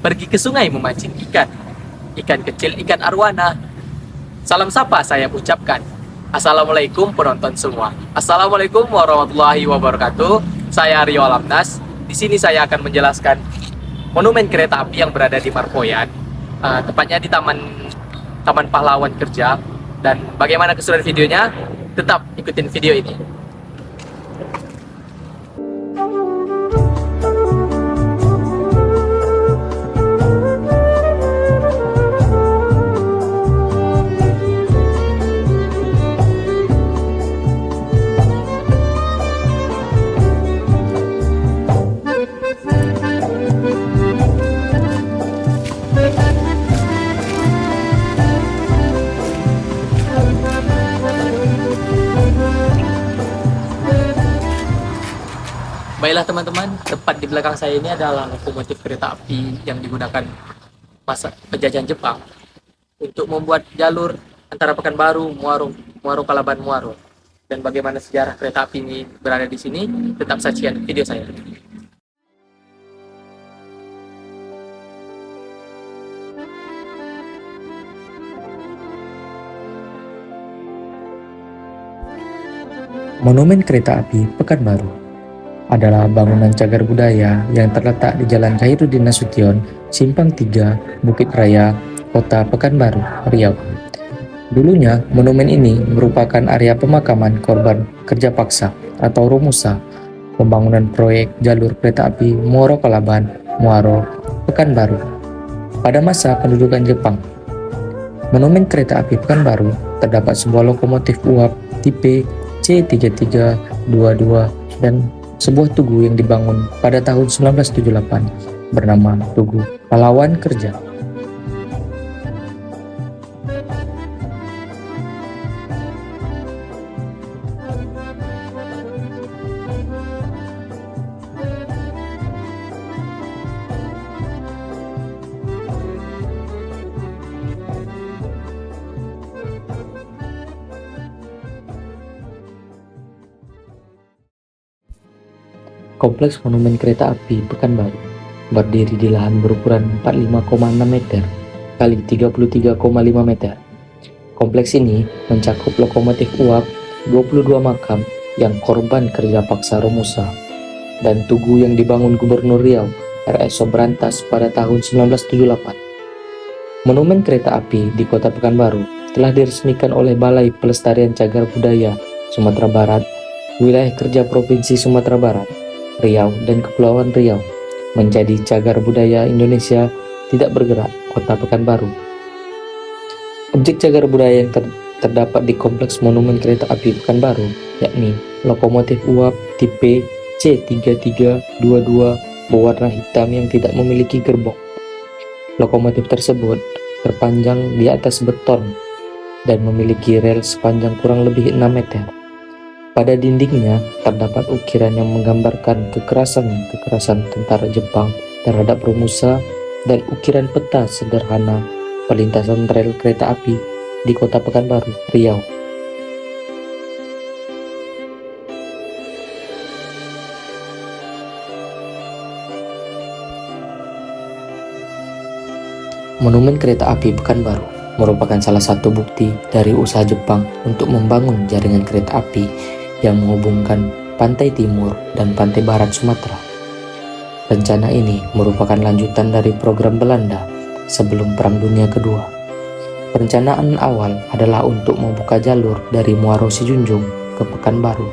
pergi ke sungai memancing ikan. Ikan kecil, ikan arwana. Salam sapa saya ucapkan. Assalamualaikum penonton semua. Assalamualaikum warahmatullahi wabarakatuh. Saya Rio Alamnas. Di sini saya akan menjelaskan monumen kereta api yang berada di Marpoyan, tepatnya di Taman Pahlawan Kerja. Dan bagaimana keseruan videonya? Tetap ikutin video ini. Baiklah teman-teman, tepat di belakang saya ini adalah lokomotif kereta api yang digunakan masa penjajahan Jepang untuk membuat jalur antara Pekanbaru, Muaro Palaban, Muaro. Dan bagaimana sejarah kereta api ini berada di sini, tetap saksikan video saya. Monumen Kereta Api Pekanbaru adalah bangunan cagar budaya yang terletak di Jalan Khairuddin Nasution, Simpang 3, Bukit Raya, Kota Pekanbaru, Riau. Dulunya, monumen ini merupakan area pemakaman korban kerja paksa atau Romusa, pembangunan proyek jalur kereta api Muaro Palaban, Muaro, Pekanbaru. Pada masa pendudukan Jepang, monumen kereta api Pekanbaru terdapat sebuah lokomotif uap tipe C3322 dan sebuah tugu yang dibangun pada tahun 1978 bernama Tugu Pahlawan Kerja. Kompleks Monumen Kereta Api Pekanbaru berdiri di lahan berukuran 45,6 meter kali 33,5 meter. Kompleks ini mencakup lokomotif uap, 22 makam yang korban kerja paksa Romusa, dan tugu yang dibangun Gubernur Riau R.S. Sobrantas pada tahun 1978. Monumen kereta api di Kota Pekanbaru telah diresmikan oleh Balai Pelestarian Cagar Budaya Sumatera Barat, Wilayah Kerja Provinsi Sumatera Barat, Riau dan Kepulauan Riau menjadi Cagar Budaya Indonesia Tidak Bergerak Kota Pekanbaru. Objek cagar budaya yang terdapat di Kompleks Monumen Kereta Api Pekanbaru yakni lokomotif uap tipe C3322 berwarna hitam yang tidak memiliki gerbong. Lokomotif tersebut terpanjang di atas beton dan memiliki rel sepanjang kurang lebih 6 meter. Pada dindingnya terdapat ukiran yang menggambarkan kekerasan tentara Jepang terhadap Romusa dan ukiran peta sederhana perlintasan rel kereta api di Kota Pekanbaru, Riau. Monumen Kereta Api Pekanbaru merupakan salah satu bukti dari usaha Jepang untuk membangun jaringan kereta api yang menghubungkan pantai timur dan pantai barat Sumatera. Rencana ini merupakan lanjutan dari program Belanda sebelum Perang Dunia Kedua. Perencanaan awal adalah untuk membuka jalur dari Muaro Sijunjung ke Pekanbaru.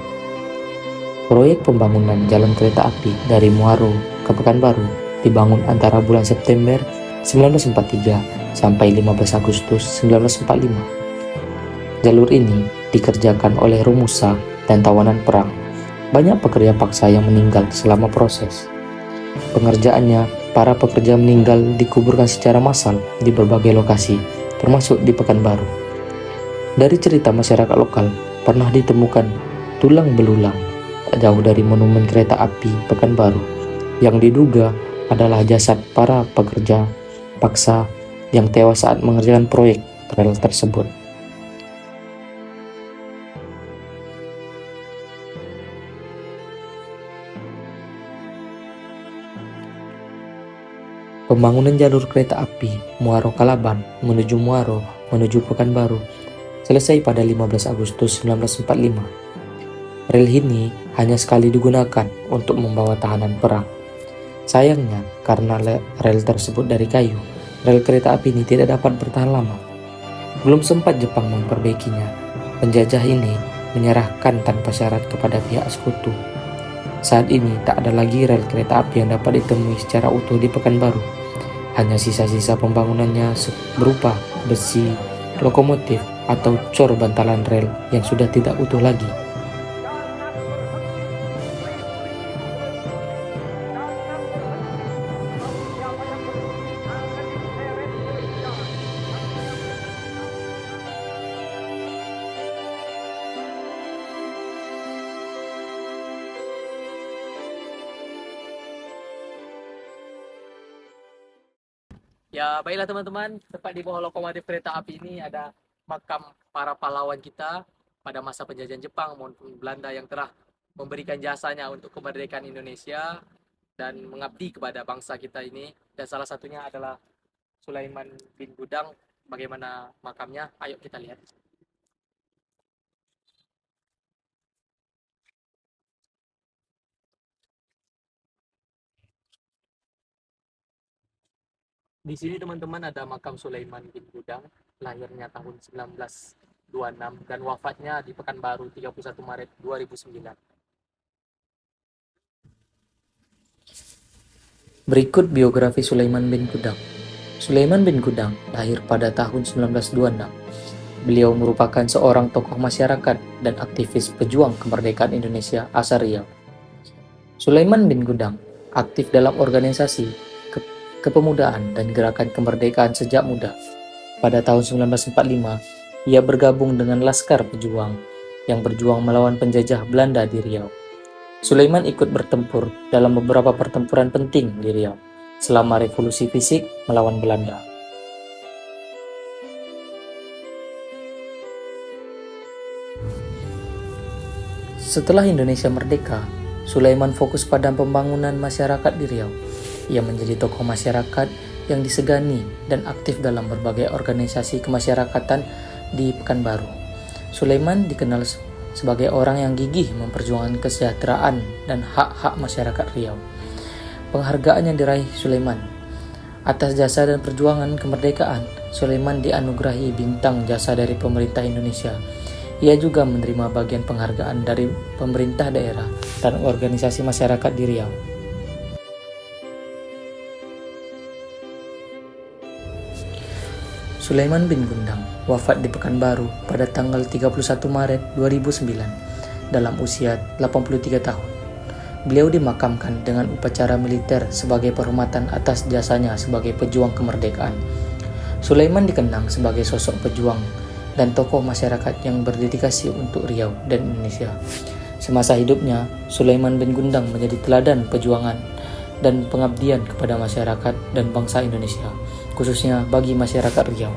Proyek pembangunan jalan kereta api dari Muaro ke Pekanbaru dibangun antara bulan September 1943 sampai 15 Agustus 1945. Jalur ini dikerjakan oleh Romusa dan tawanan perang. Banyak pekerja paksa yang meninggal selama proses. Pengerjaannya, para pekerja meninggal dikuburkan secara massal di berbagai lokasi, termasuk di Pekanbaru. Dari cerita masyarakat lokal, pernah ditemukan tulang belulang tak jauh dari monumen kereta api Pekanbaru yang diduga adalah jasad para pekerja paksa yang tewas saat mengerjakan proyek rel tersebut. Pembangunan jalur kereta api Muaro Kalaban menuju Muaro menuju Pekanbaru selesai pada 15 Agustus 1945. Rel ini hanya sekali digunakan untuk membawa tahanan perang. Sayangnya, karena rel tersebut dari kayu, rel kereta api ini tidak dapat bertahan lama. Belum sempat Jepang memperbaikinya, penjajah ini menyerahkan tanpa syarat kepada pihak sekutu. Saat ini tak ada lagi rel kereta api yang dapat ditemui secara utuh di Pekanbaru. Hanya sisa-sisa pembangunannya berupa besi, lokomotif, atau cor bantalan rel yang sudah tidak utuh lagi. Ya, baiklah teman-teman, tepat di bawah lokomotif kereta api ini ada makam para pahlawan kita pada masa penjajahan Jepang maupun Belanda yang telah memberikan jasanya untuk kemerdekaan Indonesia dan mengabdi kepada bangsa kita ini. Dan salah satunya adalah Sulaiman bin Gudang. Bagaimana makamnya? Ayo kita lihat. Di sini teman-teman ada makam Sulaiman bin Gudang, lahirnya tahun 1926 dan wafatnya di Pekanbaru 31 Maret 2009. Berikut biografi Sulaiman bin Gudang. Sulaiman bin Gudang lahir pada tahun 1926. Beliau merupakan seorang tokoh masyarakat dan aktivis pejuang kemerdekaan Indonesia asal Riau. Sulaiman bin Gudang aktif dalam organisasi kepemudaan dan gerakan kemerdekaan sejak muda. Pada tahun 1945, ia bergabung dengan Laskar Pejuang yang berjuang melawan penjajah Belanda di Riau. Sulaiman ikut bertempur dalam beberapa pertempuran penting di Riau selama revolusi fisik melawan Belanda. Setelah Indonesia merdeka, Sulaiman fokus pada pembangunan masyarakat di Riau. Ia menjadi tokoh masyarakat yang disegani dan aktif dalam berbagai organisasi kemasyarakatan di Pekanbaru. Sulaiman dikenal sebagai orang yang gigih memperjuangkan kesejahteraan dan hak-hak masyarakat Riau. Penghargaan yang diraih Sulaiman atas jasa dan perjuangan kemerdekaan, Sulaiman dianugerahi bintang jasa dari pemerintah Indonesia. Ia juga menerima bagian penghargaan dari pemerintah daerah dan organisasi masyarakat di Riau. Sulaiman bin Gudang wafat di Pekanbaru pada tanggal 31 Maret 2009 dalam usia 83 tahun. Beliau dimakamkan dengan upacara militer sebagai penghormatan atas jasanya sebagai pejuang kemerdekaan. Sulaiman dikenang sebagai sosok pejuang dan tokoh masyarakat yang berdedikasi untuk Riau dan Indonesia. Semasa hidupnya, Sulaiman bin Gudang menjadi teladan perjuangan dan pengabdian kepada masyarakat dan bangsa Indonesia, khususnya bagi masyarakat Riau.